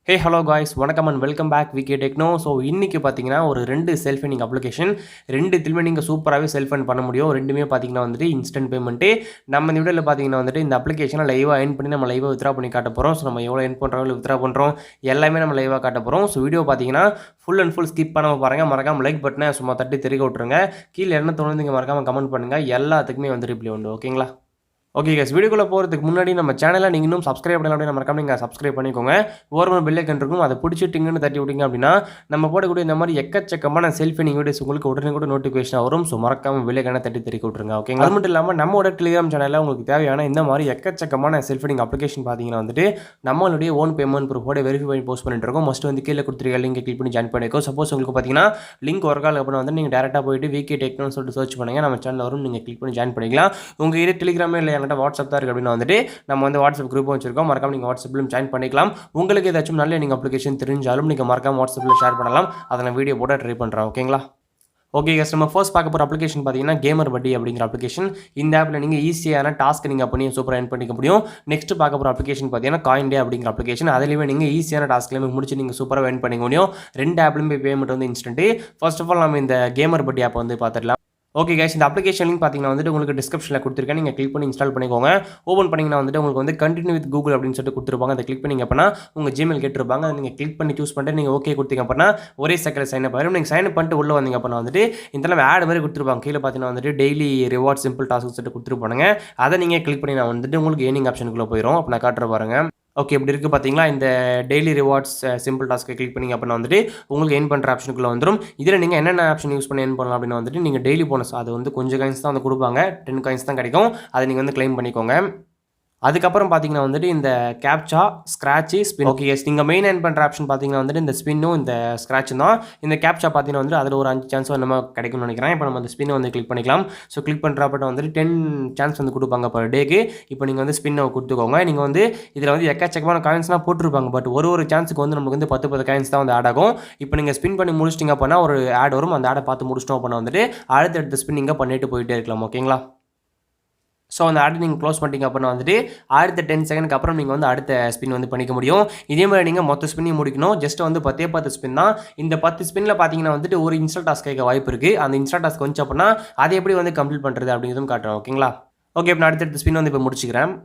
ஹே hello guys வணக்கம் and welcome back VK techno. So இன்றைக்கி பார்த்தீங்கன்னா ஒரு 2 செல்ஃப் ஃபண்டிங் அப்ளிகேஷன் ரெண்டுத்துலையுமே நீங்கள் சூப்பராகவே செல்ஃப் ஃபண்ட் பண்ண முடியும். ரெண்டுமே பார்த்தீங்கன்னா வந்துட்டு இன்ஸ்டன்ட் பேமெண்ட்டு. நம்ம இந்த வீடியோவில் பார்த்தீங்கன்னா வந்துட்டு இந்த அப்ளிகேஷனை லைவாக ஏர்ன் பண்ணி நம்ம லைவாக வித்ரா பண்ணி காட்ட போகிறோம். ஸோ நம்ம எவ்வளோ ஏர்ன் பண்ணுறோம் வித்ரா பண்ணுறோம் எல்லாமே நம்ம லைவாக காட்ட போகிறோம். ஸோ வீடியோ பார்த்தீங்கன்னா ஃபுல் அண்ட் ஃபுல் ஸ்கிப் பண்ணாமல் பாருங்கள். மறக்காமல் லைக் பட்டனை சும்மா தட்டி தெரிய விட்டுருங்க. கீழே என்ன தோணுது நீங்கள் மறக்காமல் கமெண்ட் பண்ணுங்கள். எல்லாத்துக்குமே வந்து ரிப்ளை உண்டு. ஓகேங்களா? ஓகே கேஸ், வீடியோக்குள்ளே போகிறதுக்கு முன்னாடி நம்ம சேனலை நீங்கள் இன்னும் சப்ஸ்கிரைப் பண்ணலாம் அப்படின்னா மறக்காம நீங்கள் சப்ஸ்கிரைப் பண்ணிக்கோங்க. ஓரமாக பெல் ஐக்கன் இருக்கும், அதை பிடிச்சிட்டிங்கன்னு தட்டி விட்டீங்க அப்படின்னா நம்ம போடக்கூடிய இந்த மாதிரி எக்கச்சக்கமான செல்ஃபி நீங்கள் வீடியோஸ் உங்களுக்கு உடனே கூட நோட்டிஃபிகேஷன் வரும். ஸோ மறக்காம பெல் ஐக்கனை தட்டி தெரிய விட்டுருங்க. ஓகேங்க. அது மட்டும் இல்லாமல் நம்மளோட டெலிகிராம் சேனலில் உங்களுக்கு தேவையான இந்த மாதிரி எக்கச்சக்கமான செல்ஃபி அப்ளிகேஷன் பார்த்தீங்கன்னா வந்துட்டு நம்மளுடைய ஓன் பேமெண்ட் ப்ரூஃபோட வெரிஃபை பண்ணி போஸ்ட் பண்ணிட்டு இருக்கோம். மஸ்ட் வந்து கீழே கொடுத்துருக்க லிங்கை கிளிக் பண்ணி ஜாயின் பண்ணிக்கோ. சப்போஸ் உங்களுக்கு பார்த்தீங்கன்னா லிங்க் ஒர்க் ஆகல அப்படின்னா வந்து நீங்கள் டேரெக்டாக போயிட்டு விகே டெக்னோன்னு சொல்லிட்டு சர்ச் பண்ணுங்கள். நம்ம சேனல் வரும், நீங்கள் கிளிக் பண்ணி ஜாயின் பண்ணிக்கலாம். உங்கள் இது டெலிகிராமே இல்லை என்கிட்ட வாட்ஸ்அப் தான் இருக்குது அப்படின்னா வந்துட்டு நம்ம வந்து வாட்ஸ்அப் குரூப் வச்சிருக்கோம். மறக்காம நீங்கள் வாட்ஸ்அப்லையும் ஜாயின் பண்ணிக்கலாம். உங்களுக்கு ஏதாச்சும் நல்ல நீங்கள் அப்ளிகேஷன் தெரிஞ்சாலும் நீங்கள் மறக்காம வாட்ஸ்அப்பில் ஷேர் பண்ணலாம். அதை நான் வீடியோ போட ட்ரை பண்ணுறேன். ஓகேங்களா? ஓகே கேஸ், நம்ம ஃபர்ஸ்ட் பார்க்க போகிற அப்ளிகேஷன் பார்த்தீங்கன்னா கேமர் பட்டி அப்படிங்கிற அப்ளிகேஷன். இந்த ஆப்பில் நீங்கள் ஈஸியான டாஸ்க் நீங்கள் பண்ணி சூப்பராக ஏர்ன் பண்ணிக்க முடியும். நெக்ஸ்ட் பார்க்க போகிற அப்ளிகேஷன் பார்த்தீங்கன்னா காயின் டே அப்படிங்கிற அப்ளிகேஷன். அதுலேயுமே நீங்கள் ஈஸியான டாஸ்க்லேயுமே முடிச்சு நீங்கள் சூப்பராக ஏர்ன் பண்ணிக்க முடியும். ரெண்டு ஆப்லையுமே பேமெண்ட் வந்து இன்ஸ்டன்ட்டு. ஃபர்ஸ்ட் ஆஃப் ஆல் நம்ம இந்த கேமர் பட்டி ஆப் வந்து பார்த்துடலாம். ஓகே கைஸ், இந்த அப்ளிகேஷன் லிங்க் பார்த்தீங்கன்னா வந்துட்டு உங்களுக்கு டிஸ்கிரிப்ஷனில் கொடுத்துருக்கேன். நீங்கள் கிளிக் பண்ணி இன்ஸ்டால் பண்ணிக்கோங்க. ஓப்பன் பண்ணிங்கன்னா வந்துட்டு உங்களுக்கு வந்து கண்டினியூ வித் கூகுள் அப்படின்னு சொல்லிட்டு கொடுத்துருப்பாங்க. அதை கிளிக் பண்ணிங்க அப்படின்னா உங்கள் ஜிமெயில் கேட்டிருப்பாங்க. அதை நீங்கள் கிளிக் பண்ணி சூஸ் பண்ணிட்டு நீங்கள் ஓகே கொடுத்தீங்க அப்படின்னா ஒரே செகண்ட் சைன் அப் ஆயிடும். நீங்கள் சைன் அப் பண்ணிட்டு உள்ளே வந்தீங்க அப்படின்னா வந்துட்டு இந்த ஆட் மாதிரி கொடுத்துருப்பாங்க. கீழே பார்த்தீங்கன்னா வந்துட்டு டெய்லி ரிவார்ட் சிம்பிள் டாஸ்க் சொல்லிட்டு கொடுத்துருப்பாங்க. அதை நீங்கள் கிளிக் பண்ணி நான் வந்துட்டு உங்களுக்கு ஏர்னிங் ஆப்ஷனுக்குள்ளே போயிடும். அப்போ நான் காட்டுற பாருங்க. ஓகே, இப்படி இருக்குது பார்த்தீங்களா? இந்த டெய்லி ரிவார்ட்ஸ் சிம்பிள் டாஸ்க்கை கிளிக் பண்ணிங்க அப்படின்னா வந்துட்டு உங்களுக்கு ஏர்ன் பண்ணுற ஆப்ஷனுக்குள்ளே வந்துடும். இதில் நீங்கள் என்னென்ன ஆப்ஷன் யூஸ் பண்ணி ஏர்ன் பண்ணலாம் அப்படின்னா வந்துட்டு நீங்கள் டெய்லி போனஸ் அது வந்து கொஞ்சம் காயின்ஸ் தான் வந்து கொடுப்பாங்க. 10 காயின்ஸ் தான் கிடைக்கும். அதை நீங்கள் வந்து கிளைம் பண்ணிக்கோங்க. அதுக்கப்புறம் பார்த்தீங்கன்னா வந்துட்டு இந்த captcha, scratch, spin. Okay yes, நீங்கள் மெயின் ஏர்ன் பண்ணுற ஆப்ஷன் பார்த்தீங்கன்னா வந்துட்டு இந்த ஸ்பின்னும் இந்த ஸ்க்ராட்சும் தான். இந்த கேப்சா பார்த்தீங்கன்னா வந்துட்டு அதில் ஒரு 5 சான்ஸும் நம்ம கிடைக்கும்னு நினைக்கிறேன். இப்போ நம்ம அந்த ஸ்பின்னை வந்து கிளிக் பண்ணிக்கலாம். ஸோ கிளிக் பண்ணுறப்பட்ட வந்துட்டு 10 சான்ஸ் வந்து கொடுப்பாங்க பர் டேக்கு. இப்போ நீங்கள் வந்து ஸ்பின்னை கொடுத்துக்கோங்க. நீங்கள் வந்து இதில் வந்து எக்கச்சக்கமான காயின்ஸ்லாம் போட்டிருப்பாங்க. பட் ஒரு சான்ஸுக்கு வந்து நமக்கு வந்து 10 காயின்ஸ் தான் வந்து ஆட் ஆகும். இப்போ நீங்கள் ஸ்பின் பண்ணி முடிச்சிட்டிங்க அப்படின்னா ஒரு ஆட் வரும். அந்த ஆடை பார்த்து முடிச்சிட்டோம் அப்படின்னா வந்துட்டு அடுத்த ஸ்பின் நீங்கள் பண்ணிட்டு போயிட்டே இருக்கலாம். ஓகேங்களா? ஸோ அந்த ஆடை நீங்கள் க்ளோஸ் பண்ணிட்டீங்க அப்படின்னா வந்துட்டு அடுத்த 10 செகண்டுக்கு அப்புறம் நீங்கள் வந்து அடுத்த ஸ்பின் வந்து பண்ணிக்க முடியும். இதே மாதிரி நீங்கள் மொத்த ஸ்பின்னையும் முடிக்கணும். ஜஸ்ட் வந்து 10 ஸ்பின் தான். இந்த 10 ஸ்பின்னில் பார்த்தீங்கன்னா வந்துட்டு ஒரு இன்ஸ்டா டாஸ்க் கேட்க வாய்ப்பு இருக்குது. அந்த இன்ஸ்டா டாஸ்க் வந்துச்சு அப்படின்னா அதை எப்படி வந்து கம்ப்ளீட் பண்ணுறது அப்படிங்கிறதும் காட்டுறேன். ஓகேங்களா? ஓகே, இப்போ நான் அடுத்த ஸ்பின் வந்து இப்போ முடிச்சுக்கிறேன்.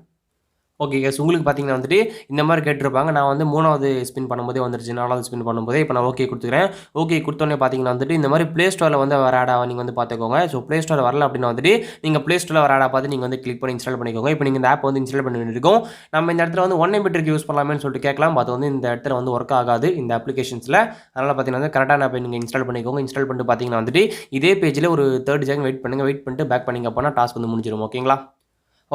ஓகே கேஸ், உங்களுக்கு பார்த்தீங்கன்னா வந்துட்டு இந்த மாதிரி கேட்டிருப்பாங்க. நான் வந்து 3வது ஸ்பின் பண்ணும்போதே வந்துருச்சு. 4வது ஸ்பின் பண்ணும்போதே இப்போ நான் ஓகே கொடுத்துக்கிறேன். ஓகே கொடுத்தோன்னே பார்த்தீங்கன்னா வந்துட்டு இந்த மாதிரி ப்ளே ஸ்டோரில் வந்து வர ஆடாக நீங்கள் வந்து பார்த்துக்கோங்க. ஸோ ப்ளே ஸ்டோரில் வரல அப்படின்னா வந்துட்டு நீங்கள் ப்ளே ஸ்டோரில் வர ஆடாக பார்த்து நீங்கள் வந்து கிளிக் பண்ணி இன்ஸ்டால் பண்ணிக்கோங்க. இப்போ நீங்கள் இந்த ஆப் வந்து இன்ஸ்டால் பண்ணி வேண்டியிருக்கும். நம்ம இந்த இடத்துல வந்து 1 MB யூஸ் பண்ணலாமேன்னு சொல்லிட்டு கேட்கலாம். அது வந்து இந்த இடத்துல வந்து ஒர்க் ஆகாது இந்த அப்ளிகேஷன்ஸில். அதனால் பார்த்தீங்கன்னா வந்து கரெக்டான ஆப்பை நீங்கள் இன்ஸ்டால் பண்ணிக்கோங்க. இன்ஸ்டால் பண்ணிட்டு பார்த்தீங்கன்னா வந்துட்டு இதே பேஜில் ஒரு 30 செகண்ட் வெயிட் பண்ணுங்கள். வெயிட் பண்ணிட்டு பேக் பண்ணிங்க அப்படின்னா டாஸ்க் வந்து முடிஞ்சிடும். ஓகேங்களா?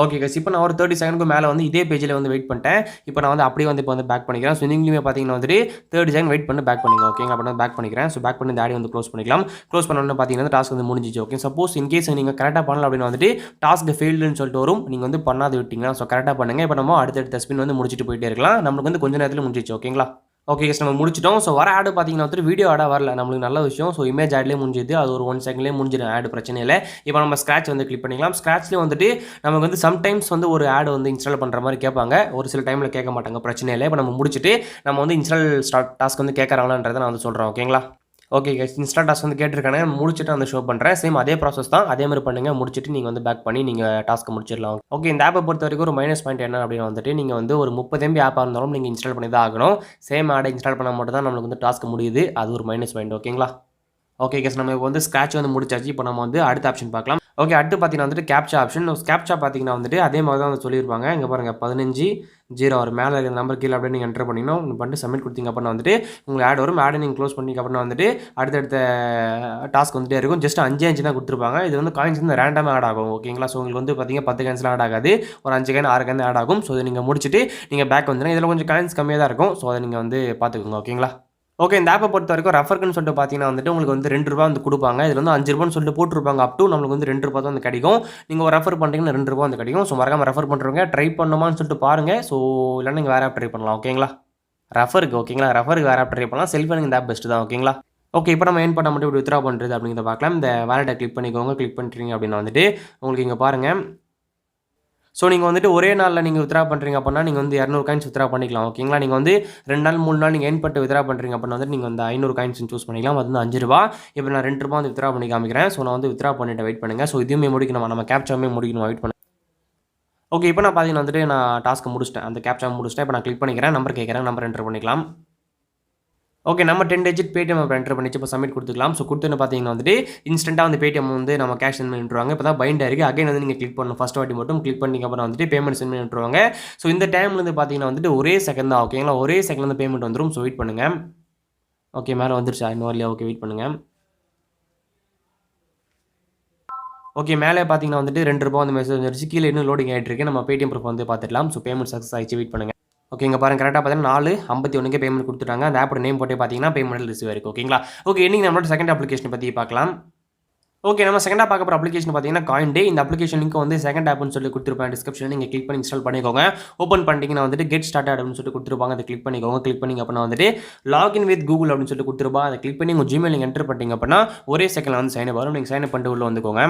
ஓகே கைஸ், இப்போ நான் ஒரு 30 செகண்டுக்கு மேலே வந்து இதே பேஜில் வந்து வெயிட் பண்ணிட்டேன். இப்போ நான் வந்து அப்படியே வந்து இப்போ வந்து பேக் பண்ணிக்கிறேன். ஸோ நீங்களுமே பார்த்தீங்கன்னா வந்துட்டு 30 செகண்ட் வெயிட் பண்ணி பேக் பண்ணிங்க. ஓகேங்களா? அப்போ நான் பேக் பண்ணிக்கிறேன். ஸோ பேக் பண்ணி இந்த ஆடி வந்து க்ளோஸ் பண்ணிக்கலாம். க்ளோஸ் பண்ணோன்னு பார்த்தீங்கன்னா டாஸ்க் வந்து முடிஞ்சிச்சு. ஓகே, சப்போஸ் இன்கேஸ் நீங்கள் கரெக்டாக பண்ணல அப்படின்னு வந்துட்டு டாஸ்க் ஃபெயில்டுன்னு சொல்லிட்டு வரும். நீங்கள் வந்து பண்ணாது விட்டீங்கன்னா ஸோ கரெக்டாக பண்ணுங்கள். இப்போ நம்ம அடுத்த ஸ்பின் வந்து முடிச்சுட்டு போயிட்டே இருக்கலாம். நம்மளுக்கு வந்து கொஞ்சம் நேரத்தில் முடிஞ்சிச்சு. ஓகேங்களா? ஓகே கேஸ், நம்ம முடிச்சிட்டோம். ஸோ வர ஆடு பார்த்தீங்கன்னா வந்துட்டு வீடியோ ஆடாக வரல. நம்மளுக்கு நல்ல விஷயம். ஸோ இமேஜ் ஆட்லேயே முடிஞ்சுது. அது ஒரு 1 செகண்ட்லேயே முடிஞ்சிடும். ஆடு பிரச்சனை இல்லை. இப்போ நம்ம ஸ்க்ராட்ச் வந்து கிளிக் பண்ணிக்கலாம். ஸ்க்ராட்ச்லேயே வந்துட்டு நமக்கு வந்து சம்டைம்ஸ் வந்து ஒரு ஆடு வந்து இன்ஸ்டால் பண்ணுற மாதிரி கேட்பாங்க. ஒரு சில டைமில் கேட்க மாட்டாங்க. பிரச்சனை இல்லை. இப்போ நம்ம முடிச்சுட்டு நம்ம வந்து இன்ஸ்டால் டாஸ்க் வந்து கேட்குறாங்களான்றதை நான் வந்து சொல்கிறேன். ஓகேங்களா? ஓகே கைஸ், இன்ஸ்டா டாஸ்க் வந்து கேட்டிருக்காங்க. முடிச்சுட்டு அந்த ஷோ பண்ணுறேன். சேம் அதே ப்ராசஸ் தான். அதே மாதிரி பண்ணுங்கள். முடிச்சுட்டு நீங்கள் வந்து பேக் பண்ணி நீங்கள் டாஸ்க்கு முடிச்சிடலாம். ஓகே, இந்த ஆப்பை பொறுத்த வரைக்கும் ஒரு மைனஸ் பாயிண்ட் என்ன அப்படின்னு வந்துட்டு நீங்கள் வந்து ஒரு 30 MB ஆப்பாக இருந்தாலும் நீங்கள் இன்ஸ்டால் பண்ணி தான் ஆகணும். சேம் ஆடை இன்ஸ்டால் பண்ணால் மட்டும் தான் நம்மளுக்கு வந்து டாஸ்க் முடியுது. அது ஒரு மைனஸ் பாயிண்ட். ஓகேங்களா? ஓகே கேஸ், நம்ம இப்போ வந்து ஸ்க்ராட்ச் வந்து முடிச்சாச்சு. இப்போ நம்ம வந்து அடுத்த ஆப்ஷன் பார்க்கலாம். ஓகே, அடுத்து பார்த்தீங்கன்னா வந்துட்டு கேப்சா ஆப்ஷன். கேப்சா பார்த்தீங்கன்னா வந்துட்டு அதே மாதிரி தான் வந்து சொல்லியிருப்பாங்க. இங்கே பாருங்கள் 1506 மேலே இருக்கிற நம்பர் கீழே அப்படியே நீங்கள் என்டர் பண்ணிக்கணும். நீங்கள் பண்ணிட்டு சப்மிட் கொடுத்தீங்க அப்படின்னா வந்துட்டு உங்களுக்கு ஆட் வரும். ஆடை நீங்கள் க்ளோஸ் பண்ணிங்க அப்படின்னா வந்துட்டு அடுத்தடுத்த டாஸ்க் வந்துட்டே இருக்கும். ஜஸ்ட் 5 தான் கொடுத்துருப்பாங்க. இது வந்து காயின்ஸ் வந்து ரேண்டமாக ஆட் ஆகும். ஓகேங்களா? ஸோ உங்களுக்கு வந்து பார்த்தீங்கன்னா 10 காயின்ஸ்லாம் ஆட் ஆகாது. ஒரு 5 காயின் 6 காயின் ஆட் ஆகும். ஸோ இதை நீங்கள் முடிச்சுட்டு நீங்கள் பேக் வந்துடுங்க. இதில் கொஞ்சம் காயின்ஸ் கம்மியாக தான் இருக்கும். ஸோ அதை நீங்கள் வந்து பார்த்துக்கோங்க. ஓகேங்களா? ஓகே, இந்த ஆப்பை பொறுத்த வரைக்கும் ரெஃபர்க்குன்னு சொல்லிட்டு பார்த்தீங்கன்னா வந்துட்டு உங்களுக்கு வந்து ₹2 வந்து கொடுப்பாங்க. இதில் வந்து ₹5 சொல்லிட்டு போட்டிருப்பாங்க. அப் டு நம்மளுக்கு வந்து ₹2 தான் வந்து கிடைக்கும். நீங்கள் ஒரு ரெஃபர் பண்ணுறீங்கன்னா ₹2 வந்து கிடைக்கும். ஸோ மறக்காம ரெஃபர் பண்ணுறவங்க ட்ரை பண்ணுமான்னு சொல்லிட்டு பாருங்கள். ஸோ இல்லைன்னா நீங்கள் வேறு ஆப் ட்ரை பண்ணலாம். ஓகேங்களா? ரெஃபருக்கு ஓகேங்களா? ரெஃபருக்கு வேறு ஆப் ட்ரை பண்ணலாம். செல்ஃப் எனக்கு இந்த ஆப் பெஸ்ட்டு தான். ஓகேங்களா? ஓகே, இப்போ நம்ம ஏர்ன் பண்ண மட்டும் இப்படி வித்ரா பண்ணுறது அப்படிங்கிறத பார்க்கலாம். இந்த வேலெட்டை கிளிக் பண்ணிக்கோங்க. கிளிக் பண்ணிட்டீங்க அப்படின்னா வந்துட்டு உங்களுக்கு இங்கே பாருங்கள். ஸோ நீங்கள் வந்துட்டு ஒரே நாளில் நீங்கள் வித்ரா பண்ணுறீங்க அப்படின்னா நீங்கள் வந்து 200 காயின்ஸ் வித்ரா பண்ணிக்கலாம். ஓகேங்களா? நீங்கள் வந்து 2 நாள் 3 நாள் நீங்கள் ஏர்ன் பண்ணிட்டு வித்ரா பண்ணுறீங்க அப்படின்னா வந்து நீங்கள் வந்து 500 காயின்ஸ் சூஸ் பண்ணிக்கலாம். அது வந்து ₹5. இப்போ நான் ₹2 வந்து வித்ரா பண்ணி காமிக்கிறேன். ஸோ நான் வந்து வித்ரா பண்ணிட்டு வெயிட் பண்ணுங்கள். ஸோ இதுவுமே முடிக்கணும், நம்ம கேப்சாவுமே முடிக்கணும், வெயிட் பண்ணுங்க. ஓகே, இப்போ நான் பார்த்தீங்கன்னா வந்துட்டு நான் டாஸ்க்கை முடிச்சிட்டேன், அந்த கேப்சா முடிச்சிட்டேன். இப்போ நான் கிளிக் பண்ணிக்கிறேன், நம்பர் கேட்குறேன், நம்பர் என்டர் பண்ணிக்கலாம். ஓகே, நம்ம 10 டிஜிட் பேடிஎம் என்டர் பண்ணிச்சு. இப்போ சப்மிட் கொடுத்துக்கலாம். ஸோ கொடுத்துன்னு பார்த்தீங்கன்னா வந்துட்டு இன்ஸ்டன்ட்டாக வந்து பேடிஎம் வந்து நம்ம கேஷ் சென்ட் பண்ணி விட்டுருவாங்க. இப்போ தான் பைண்ட் ஆயிருக்கு. அகைன் வந்து நீங்கள் கிளிக் பண்ணணும். ஃபர்ஸ்ட் வாட்டி மட்டும் கிளிக் பண்ணிங்க அப்புறம் வந்துட்டு பேமெண்ட் சென்ட் பண்ணி விட்டுருவாங்க. ஸோ இந்த டைம்லேருந்து பார்த்தீங்கன்னா வந்துட்டு ஒரே செகண்ட் தான். ஓகேங்களா? ஒரே செகண்ட் வந்து பேமெண்ட் வந்துடும். ஸோ வெயிட் பண்ணுங்கள். ஓகே, மேலே வந்துருச்சா? இன்னும் வரலையா? ஓகே, வெயிட் பண்ணுங்கள். ஓகே, மேலே பார்த்தீங்கன்னா வந்துட்டு ₹2 வந்து மெசேஜ் வந்துருச்சு. கீழே இன்னும் லோடிங் ஆகிட்டு இருக்கு. நம்ம பேடிஎம் ப்ரூஃப் வந்து பார்த்துக்கலாம். ஸோ பேமெண்ட் சக்ஸஸ் ஆயிடுச்சு. வெயிட் பண்ணுங்கள். ஓகே, இங்கே பாருங்க, கரெக்டாக பார்த்தீங்கன்னா 4:51 பேமெண்ட் கொடுத்துட்டாங்க. அந்த ஆப்போட நேம் போட்டு பார்த்தீங்கன்னா பேமெண்ட் ரிசீவ் ஆயிருக்கு. ஓகேங்களா? ஓகே, இன்னைக்கு நம்மளோட செகண்ட் அப்ளிகேஷன் பற்றி பார்க்கலாம். ஓகே, நம்ம செகண்டாக பார்க்க போகிற அப்ளிகேஷன் பார்த்தீங்கன்னா காயின்டே. இந்த அப்ளிகேஷன் லிங்க் வந்து செகண்ட் ஆப்னு சொல்லி கொடுத்துருப்பேன் டிஸ்கிரிப்ஷனில். நீங்கள் கிளிக் பண்ணி இன்ஸ்டால் பண்ணிக்கோங்க. ஓப்பன் பண்ணிட்டீங்கன்னா வந்துட்டு கெட் ஸ்டார்ட் அப்படின்னு சொல்லிட்டு கொடுத்துருப்பாங்க. அதை கிளிக் பண்ணிக்கோங்க. கிளிக் பண்ணிங்க அப்படின்னா வந்துட்டு லாகின் வித் கூகுள் அப்படின்னு சொல்லிட்டு கொடுத்துருப்பாங்க. அதை கிளிக் பண்ணி உங்கள் ஜிமெயில் நீங்கள் என்டர் பண்ணிட்டீங்க அப்படின்னா ஒரே செகண்டில் வந்து சைன் அப் வரும். நீங்கள் சைன் அப் பண்ணிட்டு உள்ளே வந்துக்கோங்க.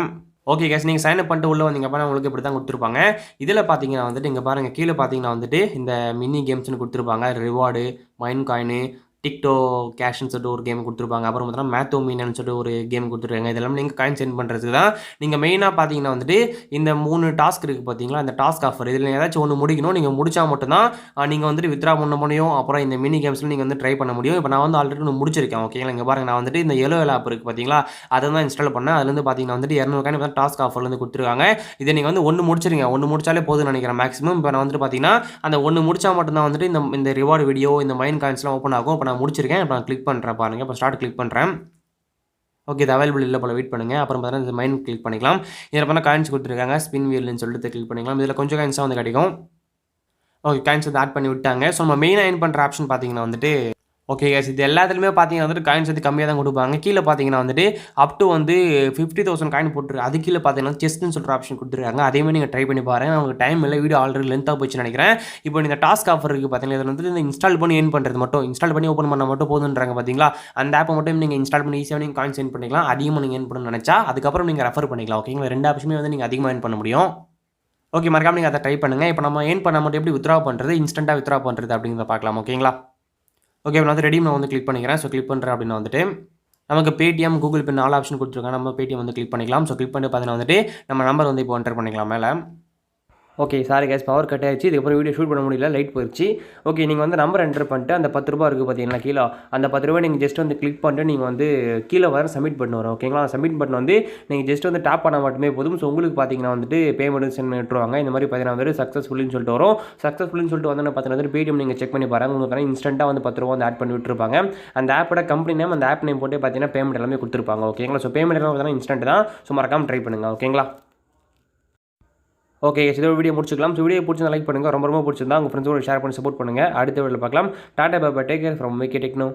ஓகே கேஸ், நீங்கள் சைன் அப் பண்ணிட்டு உள்ளே வந்தீங்க அப்படின்னா உங்களுக்கு இப்படி தான் கொடுத்துருப்பாங்க. இதில் பார்த்தீங்கன்னா வந்துட்டு இங்கே பாருங்கள், கீழே பார்த்தீங்கன்னா வந்துட்டு இந்த மினி கேம்ஸ்னு கொடுத்துருப்பாங்க. ரிவார்டு, மைன் காயினு, டிக்டோ கேஷ்னு சொல்லிட்டு ஒரு கேம் கொடுத்துருப்பாங்க. அப்புறம் பார்த்தீங்கன்னா மேத்தோ மீனன்னு சொல்லிட்டு ஒரு கேம் கொடுத்துருக்காங்க. இதெல்லாம் நீங்கள் காயின் சென்ட் பண்ணுறதுக்கு தான். நீங்கள் மெயினாக பார்த்தீங்கன்னா வந்துட்டு இந்த 3 டாஸ்க் இருக்குது பார்த்தீங்களா, இந்த டாஸ்க் ஆஃபர் இதில் ஏதாச்சும் ஒன்று முடிக்கணும். நீங்கள் முடிச்சா மட்டும்தான் நீங்கள் வந்துட்டு வித்ரா பண்ண முடியும். அப்புறம் இந்த மினி கேம்ஸில் நீங்கள் வந்து ட்ரை பண்ண முடியும். இப்போ நான் வந்து ஆல்ரெடி ஒன்று முடிச்சிருக்கேன். ஓகேங்களா? இங்கே பாருங்கள், நான் வந்துட்டு இந்த எலோ ஆப் இருக்குது பார்த்தீங்களா, அதை தான் இன்ஸ்டால் பண்ணேன். அதுலேருந்து பார்த்தீங்கன்னா வந்துட்டு 200 காயின் இப்போ டாஸ்க் ஆஃபர்லேருந்து கொடுத்துருக்காங்க. இதை நீங்கள் வந்து ஒன்று முடிச்சிருங்க. ஒன்று முடிச்சாலே போதும்னு நினைக்கிறேன் மேக்ஸிமம். இப்போ நான் வந்துட்டு பார்த்தீங்கன்னா அந்த ஒன்று முடிச்சா மட்டும்தான் வந்துட்டு இந்த ரிவார்டு வீடியோ, இந்த மைன் காயின்ஸ்லாம் ஓப்பன் ஆகும். இப்போ நான் முடிச்சிருக்கேன். இப்போ நான் கிளிக் பண்ணுறேன் பாருங்கள். இப்போ ஸ்டார்ட் கிளிக் பண்ணுறேன். ஓகே, இது அவைலபிள் இல்லை போல, வெயிட் பண்ணுங்கள். அப்புறம் பார்த்தீங்கன்னா இந்த மைன் கிளிக் பண்ணிக்கலாம். இதில் பார்த்தா காயின்ஸ் கொடுத்துருக்காங்க. ஸ்பின் வீல்னு சொல்லிட்டு கிளிக் பண்ணிக்கலாம். இதில் கொஞ்சம் காயின்ஸாக வந்து கிடைக்கும். ஓகே, காயின்ஸ் வந்து ஆட் பண்ணி விட்டாங்க. ஸோ நம்ம மெயினாக ஏர்ன் பண்ணுற ஆப்ஷன் பார்த்தீங்கன்னா வந்துட்டு ஓகே கேஸ், இது எல்லாத்துலேயுமே பார்த்தீங்கன்னா வந்துட்டு காயின்ஸ் வந்து கம்மியாக தான் கொடுப்பாங்க. கீழே பார்த்தீங்கன்னா வந்துட்டு அப் டு வந்து 50,000 காயின் போட்டுருக்கு. அது கீழே பார்த்தீங்கன்னா செஸ்ட்னு சொல்கிற ஆப்ஷன் கொடுத்துருக்காங்க. அதேமாதிரி நீங்கள் ட்ரை பண்ணி பாருங்கள். உங்களுக்கு டைம் இல்லை, வீடியோ ஆல்ரெடி லென்த்தாக போச்சுன்னு நினைக்கிறேன். இப்போ இந்த டாஸ்க் ஆஃபர் இருக்குது பார்த்தீங்கன்னா, இதில் வந்துட்டு இந்த இன்ஸ்டால் பண்ணி ஏர்ன் பண்ணுறது மட்டும், இன்ஸ்டால் பண்ணி ஓப்பன் பண்ணால் மட்டும் போதுன்றாங்க பார்த்தீங்களா. அந்த ஆப்பை மட்டும் நீங்கள் இன்ஸ்டால் பண்ணி ஈஸியாக நீங்கள் காயின்ஸ் ஏர்ன் பண்ணிக்கலாம். அதிகமாக நீங்கள் ஏர்ன் பண்ணணும்னு நினச்சா அதுக்கப்புறம் நீங்கள் ரெஃபர் பண்ணிக்கலாம். ஓகேங்களா? 2 ஆப்ஷனுமே வந்து நீங்கள் அதிகமாக ஏர்ன் பண்ண முடியும். ஓகே, மறக்காம நீங்கள் அதை ட்ரை பண்ணுங்கள். இப்போ நம்ம ஏர்ன் பண்ண மட்டும் எப்படி வித்ரா பண்ணுறது, இன்ஸ்டன்ட்டாக வித்ரா பண்ணுறது அப்படிங்கிறத பார்க்கலாம். ஓகேங்களா? ஓகே, நான் வந்து ரெடீம் நான் வந்து கிளிக் பண்ணிக்கிறேன். ஸோ கிளிக் பண்ணுறேன் அப்படின்னா வந்துட்டு நமக்கு பேடிஎம், கூகுள் பே 4 ஆப்ஷன் கொடுத்துருக்காங்க. நம்ம பேடிஎம் வந்து கிளிக் பண்ணிக்கலாம். ஸோ கிளிக் பண்ணிட்டு பார்த்தீங்கன்னா வந்துட்டு நம்ம நம்பர் வந்து இப்போ என்டர் பண்ணிக்கலாம் மேலே. Okay, sorry guys, power cut ஆயிடுச்சு. இதுக்கப்புறம் வீடியோ ஷூட் பண்ண முடியல, லைட் போயிடுச்சு. ஓகே, நீங்கள் வந்து நம்பர் என்டர் பண்ணிட்டு அந்த ₹10 இருக்குது பார்த்தீங்களா கீழே, அந்த ₹10 நீங்கள் ஜஸ்ட் வந்து கிளிக் பண்ணிட்டு நீங்கள் வந்து கீழே வர சப்மிட் பட்டன் வரும். ஓகேங்களா? சப்மிட் பட்டன் வந்து நீங்கள் ஜஸ்ட் வந்து டேப் பண்ணால் மட்டுமே போதும். ஸோ உங்களுக்கு பார்த்தீங்கன்னா வந்துட்டு பேமெண்ட் சென்ட் பண்ணி விட்டுருவாங்க. இந்த மாதிரி பார்த்தீங்கன்னா வந்துட்டு சக்ஸஸ்ஃபுல்னு சொல்லிட்டு வரும். சக்ஸஸ்ஃபுல்னு சொல்லிட்டு வந்து பார்த்தீங்கன்னா வந்து பேடிஎம் நீங்கள் செக் பண்ணி பாருங்கள். உங்களுக்கு இன்ஸ்டன்ட்டாக வந்து ₹10 வந்து ஆட் பண்ணி விட்டுருப்பாங்க. அந்த ஆப்போட கம்பெனி நேம், அந்த ஆப் நேம் போட்டு பார்த்தீங்கன்னா பேமெண்ட் எல்லாமே கொடுத்துருப்பாங்க. ஓகேங்களா? ஸோ பேமெண்ட் எல்லாம் பார்த்தீங்கன்னா இன்ஸ்டன்ட் தான். ஸோ மறக்காமல் ட்ரை பண்ணுங்கள். ஓகேங்களா? ஓகே, இதோட வீடியோ முடிச்சுக்கலாம். ஸோ வீடியோ பிடிச்சிருந்தா லைக் பண்ணுங்கள். ரொம்ப பிடிச்சிருந்தா உங்கள் ஃப்ரெண்ட்ஸோட ஷேர் பண்ணி சப்போர்ட் பண்ணுங்கள். அடுத்த வீடியோவில் பார்க்கலாம். Tata bye, take care from VK techno.